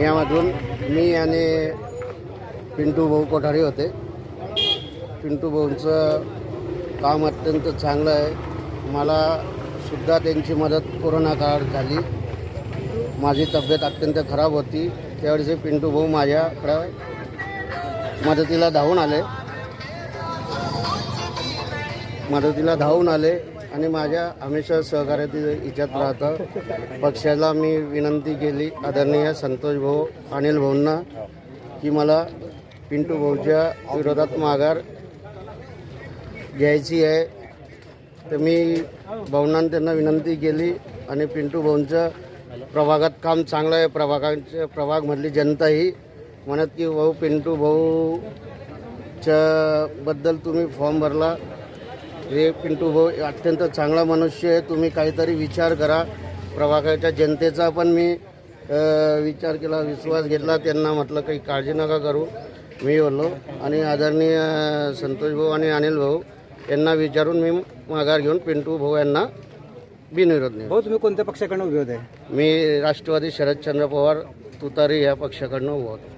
यामधून मी आणि पिंटू भाऊ कोठारी होते. पिंटू भाऊंचं काम अत्यंत चांगलं आहे. मला सुद्धा त्यांची मदत कोरोना काळात झाली. माझी तब्येत अत्यंत खराब होती. त्यावेळेस पिंटू भाऊ माझ्याकडं मदतीला धावून आले आणि माझ्या हमेशा सहकार्यात इच्छात राहतं. पक्षाला मी विनंती केली आदरणीय संतोष भाऊ अनिल भाऊंना की मला पिंटू भाऊच्या विरोधात माघार घ्यायची आहे. तर मी भाऊंना त्यांना विनंती केली आणि पिंटू भाऊंचं प्रभागात काम चांगलं आहे. प्रभागमधली जनताही म्हणत की भाऊ पिंटू भाऊच्या बद्दल तुम्ही फॉर्म भरला, हे पिंटू भाऊ अत्यंत चांगला मनुष्य आहे, तुम्ही काहीतरी विचार करा. प्रभागाच्या जनतेचा पण मी विचार केला, विश्वास घेतला. त्यांना म्हटलं काही काळजी नका करू, मी बोललो. आणि आदरणीय संतोष भाऊ आणि अनिल भाऊ यांना विचारून मी माघार घेऊन पिंटू भाऊ यांना बिनविरोध नाही. भाऊ, तुम्ही कोणत्या पक्षाकडनं उभे होते? मी राष्ट्रवादी शरदचंद्र पवार तुतारी या पक्षाकडनं उभा होतो.